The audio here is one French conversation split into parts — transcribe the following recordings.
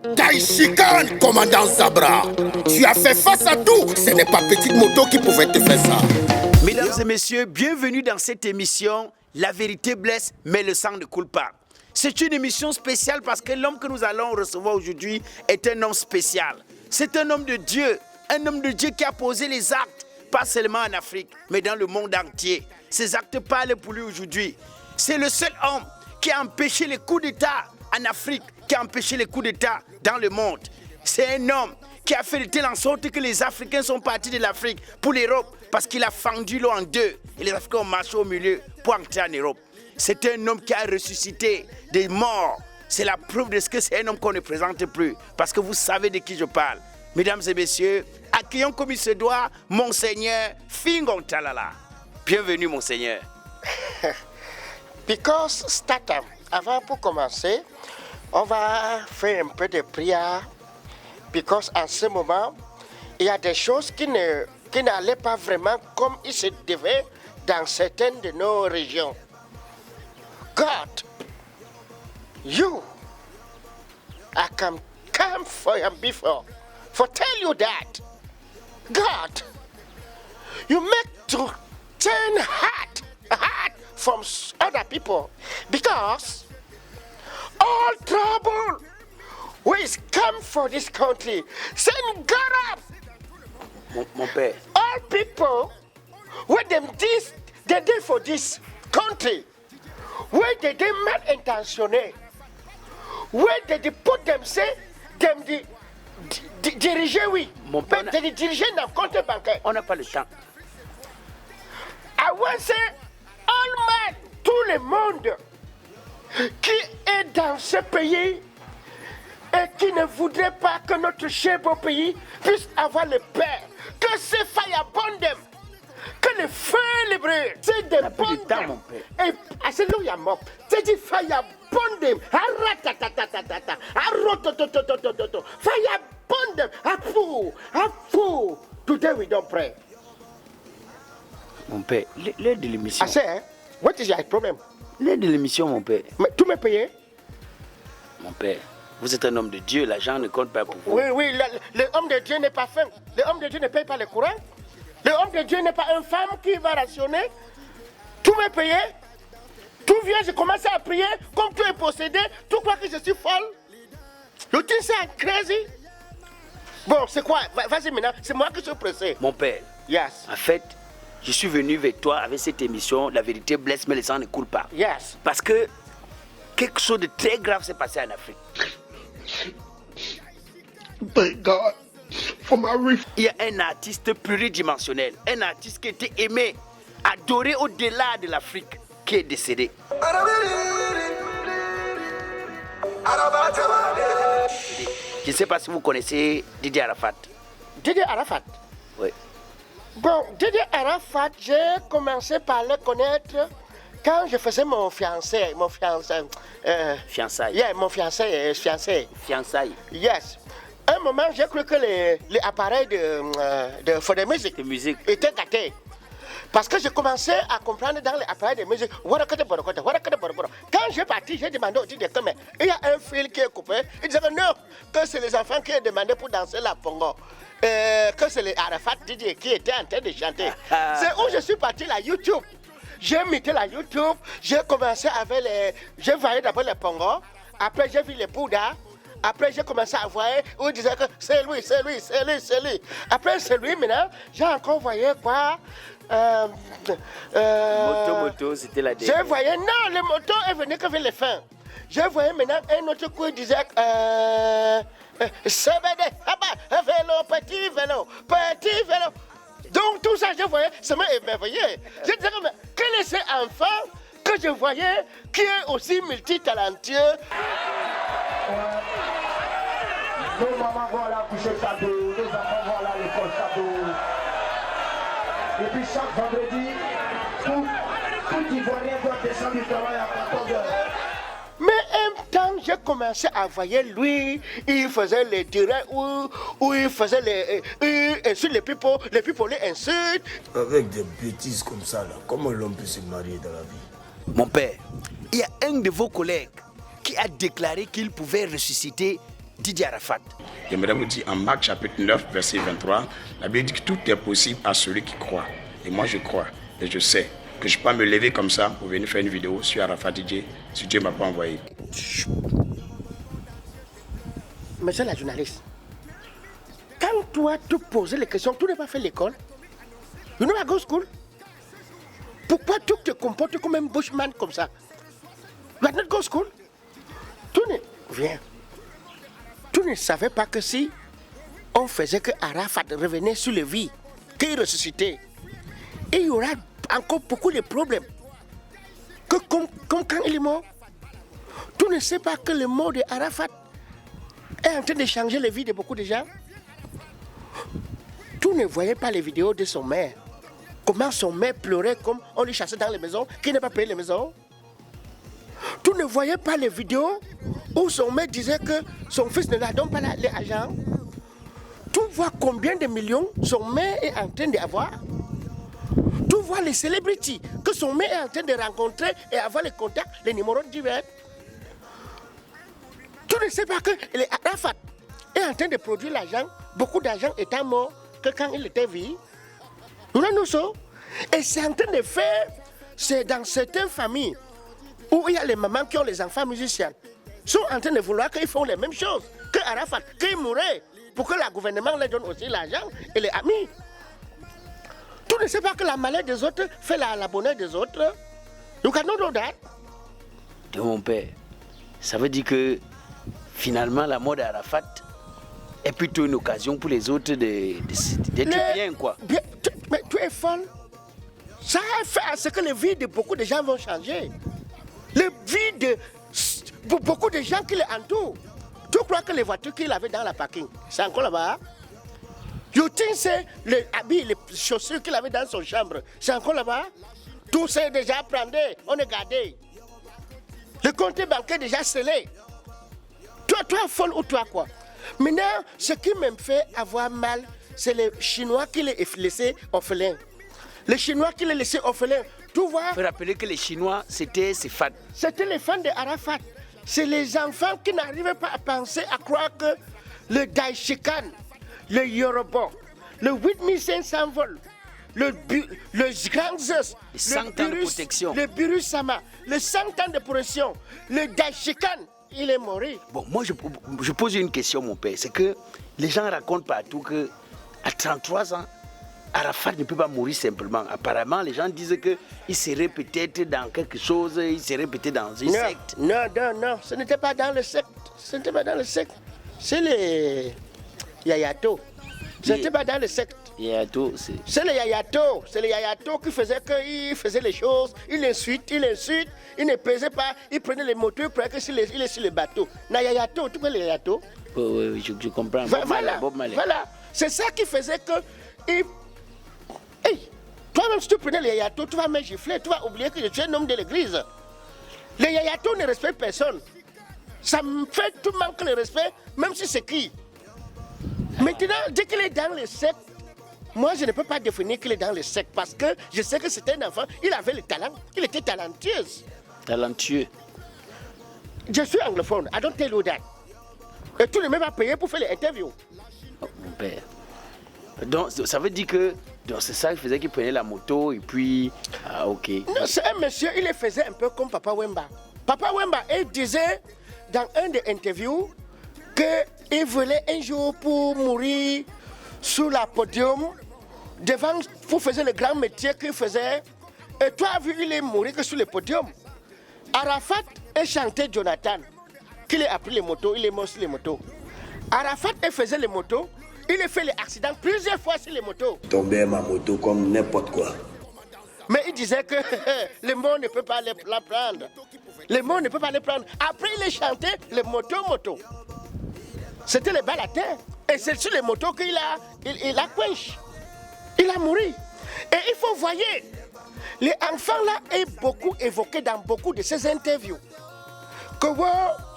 Taïchikan, commandant Zabra, tu as fait face à tout. Ce n'est pas petite moto qui pouvait te faire ça. Mesdames et messieurs, bienvenue dans cette émission. La vérité blesse, mais le sang ne coule pas. C'est une émission spéciale parce que l'homme que nous allons recevoir aujourd'hui est un homme spécial. C'est un homme de Dieu qui a posé les actes, pas seulement en Afrique, mais dans le monde entier. Ces actes parlent pour lui aujourd'hui. C'est le seul homme qui a empêché les coups d'État en Afrique, qui a empêché les coups d'État dans le monde. C'est un homme qui a fait de telle en sorte que les Africains sont partis de l'Afrique pour l'Europe parce qu'il a fendu l'eau en deux et les Africains ont marché au milieu pour entrer en Europe. C'est un homme qui a ressuscité des morts. C'est la preuve de ce que c'est un homme qu'on ne présente plus parce que vous savez de qui je parle. Mesdames et messieurs, accueillons comme il se doit Monseigneur Fingon Talala. Bienvenue Monseigneur. Because starter, avant pour commencer, on va faire un peu de prière. Because en ce moment, il y a des choses qui n'allaient pas vraiment comme il se devait dans certaines de nos régions. God, I can come for you before, for tell you that, God, you make to turn heart from other people, because all trouble which come for this country, send God up. Mon père. All people, what them this they did for this country, where they mal intentionné, where they put themselves, them diriger, oui. Mon père. Mais they diriger dans le compte bancaire. On n'a pas le temps. I want to say, all men, tout le monde qui est dans ce pays et qui ne voudrait pas que notre cher beau pays puisse avoir le paix, que ces failles abondent, que le feu les brûle. C'est des bonnes temps, mon père. Et c'est là où il y a mort. C'est des failles abondent. Arratatatata. Arrototototototo. Failles abondent. Apou. Today we don't pray. Mon père, l'aide de l'émission. I say, what is your problem? L'aide de l'émission, mon père. Mais tu me payes? Mon père, vous êtes un homme de Dieu, l'argent ne compte pas pour vous. Oui, l'homme de Dieu n'est pas fin. L'homme de Dieu ne paye pas le courant. L'homme de Dieu n'est pas une femme qui va rationner. Tout me payer. Tout vient, je commence à prier. Comme tu es possédé, tu crois que je suis folle? You think I'm crazy? Bon, c'est quoi? Vas-y maintenant, c'est moi qui suis pressé. Mon père, Yes. en fait, je suis venu vers toi avec cette émission, La vérité blesse, mais le sang ne coule pas. Yes. Parce que quelque chose de très grave s'est passé en Afrique. Thank God for my reef. Il y a un artiste pluridimensionnel, un artiste qui était aimé, adoré au-delà de l'Afrique, qui est décédé. Je ne sais pas si vous connaissez Didier Arafat. Didier Arafat. Oui. Bon, Didier Arafat, j'ai commencé par le connaître quand je faisais mon fiancé. Fiançailles. Yeah, mon fiancé. Fiançailles. Yes. Un moment, j'ai cru que les appareils de musique De musique. étaient gâtés. Parce que j'ai commencé à comprendre dans les appareils de musique. Quand j'ai parti, j'ai demandé au Didier que mais il y a un fil qui est coupé. Il disait que non, que c'est les enfants qui ont demandé pour danser la pongo. Que c'est les Arafat Didier qui était en train de chanter. C'est où je suis parti la YouTube. J'ai mis la YouTube, j'ai commencé avec les. J'ai voyé d'abord les pongos, après j'ai vu les Bouddhas, après j'ai commencé à voir où il disait que c'est lui. Après c'est lui maintenant, j'ai encore voyé quoi Moto, c'était la dernière. j'ai voyé, non, les motos est venu que vers les fins. J'ai voyé maintenant un autre coup qui disait CBD, vélo, petit vélo. Donc tout ça, je voyais, ça m'a émerveillé. Je disais, mais quel est cet enfant que je voyais qui est aussi multitalentueux? Nos mamans vont aller coucher cadeau, nos enfants vont aller à l'école cadeau. Et puis chaque vendredi, tout Ivoirien doit descendre du travail à 14 heures. Mais un temps, j'ai commencé à voir lui, il faisait les directs où il faisait il insulte les people les insultent. Avec des bêtises comme ça, là, comment l'homme peut se marier dans la vie? Mon père, il y a un de vos collègues qui a déclaré qu'il pouvait ressusciter Didier Arafat. J'aimerais vous dire en Marc chapitre 9, verset 23, la Bible dit que tout est possible à celui qui croit. Et moi je crois, et je sais que je peux pas me lever comme ça pour venir faire une vidéo sur Arafat Didier si Dieu ne m'a pas envoyé. Monsieur la journaliste, quand toi te poses les questions, tu n'as pas fait l'école. You know I go school. Pourquoi tu te comportes comme un bushman comme ça? You have not go school. Tu ne savais pas que si on faisait que Arafat revenait sur les vies, qu'il ressuscitait, et il y aura encore beaucoup de problèmes. Que comme quand il est mort, tu ne sais pas que le mort de Arafat est en train de changer les vies de beaucoup de gens. Tu ne voyais pas les vidéos de son mère. Comment son mère pleurait comme on lui chassait dans les maisons, qu'il n'a pas payé les maisons. Tu ne voyais pas les vidéos où son mère disait que son fils ne la donne pas l'argent. Tu vois combien de millions son mère est en train d'avoir. Tu vois les célébrités que son mère est en train de rencontrer et avoir les contacts, les numéros divers. Tu ne sais pas que Arafat est en train de produire l'argent, beaucoup d'argent étant mort que quand il était vie. Nous sommes. Et c'est en train de faire, c'est dans certaines familles où il y a les mamans qui ont les enfants musiciens, sont en train de vouloir qu'ils font les mêmes choses que Arafat, qu'ils mourraient pour que le gouvernement leur donne aussi l'argent et les amis. Tu ne sais pas que la maladie des autres fait la bonheur des autres. You cannot know that. De mon père, ça veut dire que finalement la mort d'Arafat est plutôt une occasion pour les autres d'être bien, quoi. Mais tu es folle. Ça fait à ce que les vies de beaucoup de gens vont changer. Les vies de beaucoup de gens qui l'entourent. Tu crois que les voitures qu'il avait dans la parking, c'est encore là-bas? You think c'est les habits, les chaussures qu'il avait dans son chambre, c'est encore là-bas? Tout c'est déjà prendé, on est gardé. Le compte bancaire déjà scellé. Toi folle ou toi quoi? Maintenant, ce qui me fait avoir mal, c'est les Chinois qui les laissé orphelins. Les Chinois qui les laissé orphelins. Tu vois? Il faut rappeler que les Chinois, c'était ses fans. C'était les fans de Arafat. C'est les enfants qui n'arrivaient pas à penser, à croire que le Daishikan, le Yoruba, le 8500 s'envole, le Grand Zeus, les 100 ans de protection, le Birusama, le 100 ans de protection, le Daishikan, il est mort. Bon, moi je pose une question, mon père. C'est que les gens racontent partout que à 33 ans, Arafat ne peut pas mourir simplement. Apparemment, les gens disent qu'il serait peut-être dans quelque chose, il serait peut-être dans une secte. Non, ce n'était pas dans le secte. Ce n'était pas dans le secte. C'est les Yayato. Ce n'était pas dans le secte. Yayato, c'est les Yayato. C'est les Yayato qui faisaient les choses. Il insulte, il ne pesait pas. Il prenait les motos, il croyait qu'il est sur le bateau. Yayato, tu connais les Yayato? Oui, je comprends. Voilà. C'est ça qui faisait que... Hey, toi-même, si tu prenais les Yayato, tu vas me gifler, tu vas oublier que je suis un homme de l'église. Les Yayato ne respectent personne. Ça me fait tout manque le respect, même si c'est qui. Maintenant, dès qu'il est dans le secte, moi je ne peux pas définir qu'il est dans le secte parce que je sais que c'était un enfant, il avait le talent, il était talentueux. Talentueux. Je suis anglophone, I don't tell you that. Et tu ne m'as pas payé pour faire l'interview. Oh, mon père. Donc, ça veut dire que c'est ça qu'il faisait, qu'il prenait la moto et puis... Ah, ok. Non, c'est un monsieur, il le faisait un peu comme Papa Wemba. Papa Wemba, il disait dans un des interviews qu'il voulait un jour pour mourir sur la podium, devant, pour faire le grand métier qu'il faisait. Et toi, vu qu'il est mort que sur le podium. Arafat a chanté Jonathan, qu'il a pris les motos, il est mort sur les motos. Arafat faisait les motos. Il a fait l'accident plusieurs fois sur les motos. Tomber ma moto comme n'importe quoi. Mais il disait que le monde ne peut pas la prendre. Le monde ne peut pas les prendre. Après, il a chanté les motos. C'était les balles à terre. Et c'est sur les motos qu'il a quench. Il a mouru. Et il faut voir, les enfants là est beaucoup évoqué dans beaucoup de ces interviews. Que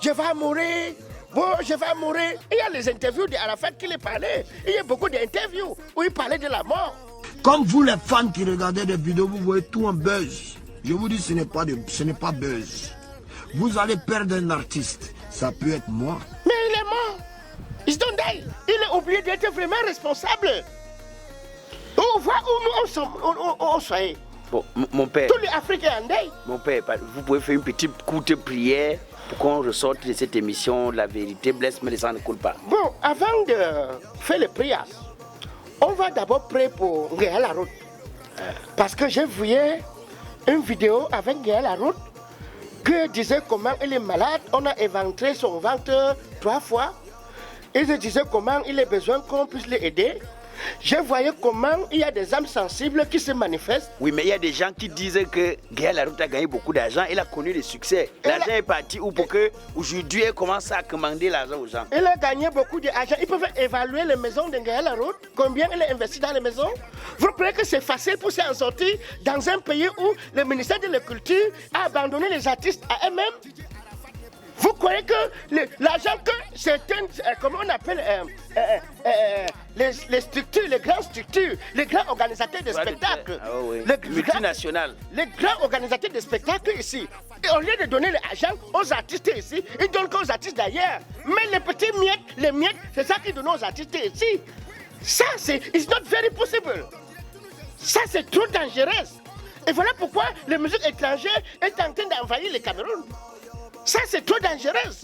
je vais mourir. Je vais mourir. Il y a les interviews d'Arafat qui les parlaient. Il y a beaucoup d'interviews où il parlait de la mort. Comme vous les fans qui regardez des vidéos, vous voyez tout en buzz. Je vous dis, ce n'est pas buzz. Vous allez perdre un artiste. Ça peut être moi. Mais il est mort. Andei, il est oublié d'être vraiment responsable. On voit où nous on soit. Bon, mon père. Tous les Africains Andei. Mon père, vous pouvez faire une petite courte prière pour qu'on ressorte de cette émission. La vérité blesse, mais le sang ne coule pas. Bon, avant de faire les prières, on va d'abord prier pour Nguyen Laroute. Parce que j'ai vu une vidéo avec Nguyen Laroute qui disait comment il est malade. On a éventré son ventre 3 fois. Il se disait comment il a besoin qu'on puisse l'aider. Je voyais comment il y a des âmes sensibles qui se manifestent. Oui, mais il y a des gens qui disent que Nguyen Laroute a gagné beaucoup d'argent. Il a connu le succès. L'argent est parti où pour qu'aujourd'hui, il commence à commander l'argent aux gens. Il a gagné beaucoup d'argent. Ils peuvent évaluer les maisons de Nguyen Laroute. Combien il a investi dans les maisons. Vous croyez que c'est facile pour s'en sortir dans un pays où le ministère de la Culture a abandonné les artistes à eux-mêmes? Vous croyez que l'argent que certaines, comment on appelle, les structures, les grandes structures, les grands organisateurs de spectacles, multinationales, les grands organisateurs de spectacles ici, et au lieu de donner l'argent aux artistes ici, ils donnent qu'aux artistes d'ailleurs. Mais les petits miettes, les miettes, c'est ça qu'ils donnent aux artistes ici. Ça, it's not very possible. Ça, c'est trop dangereux. Et voilà pourquoi la musique étrangère est en train d'envahir le Cameroun. Ça, c'est trop dangereux.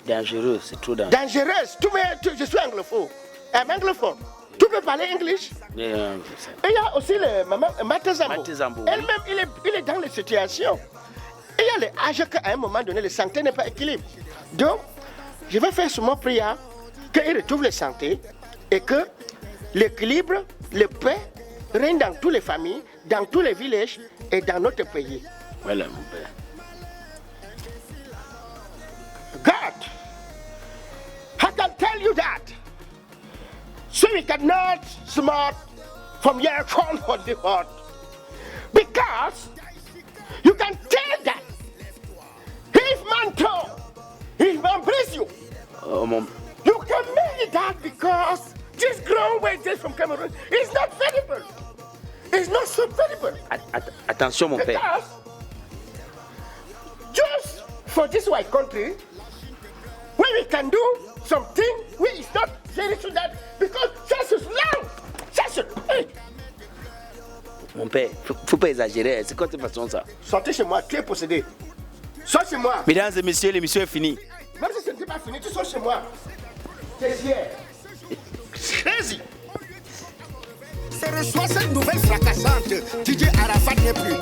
Dangereux, c'est trop dangereux. Dangereux. Je suis anglophone. Un anglophone. Tu peux parler anglais? Et il y a aussi le maman Martha Zambo. Elle-même, il est dans les situations. Et il y a les âges qu'à un moment donné, la santé n'est pas équilibrée. Donc, je vais faire sur mon prière qu'il retrouve la santé et que l'équilibre, la paix règne dans toutes les familles, dans tous les villages et dans notre pays. Voilà, mon père. God, I can tell you that. So we cannot smart from your phone on the heart. Because you can tell that if man talk, if man bless you, you can make that because this grown wages from Cameroon is not valuable. It's not so valuable. Attention, mon père. Because just for this white country, when we can do something, it's not very sure that because ça is loud. Mon père, faut pas exagérer. C'est quoi cette façon ça? Sortez chez moi, tu es possédé. Sors chez moi. Mesdames et messieurs, l'émission est finie. Même si ce n'était pas fini, tu sors chez moi. C'est fier. Crazy. C'est reçoit cette nouvelle fracassante. DJ Arafat n'est plus.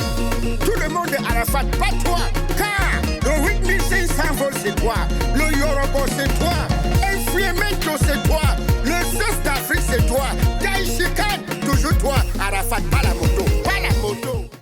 Tout le monde est Arafat, pas toi. Car le Whitney s'envole, c'est toi. Le Yoruba, c'est toi. Influemento, c'est toi. Le South d'Afrique, c'est toi. Daïchikan, toujours toi. Arafat, pas la mort.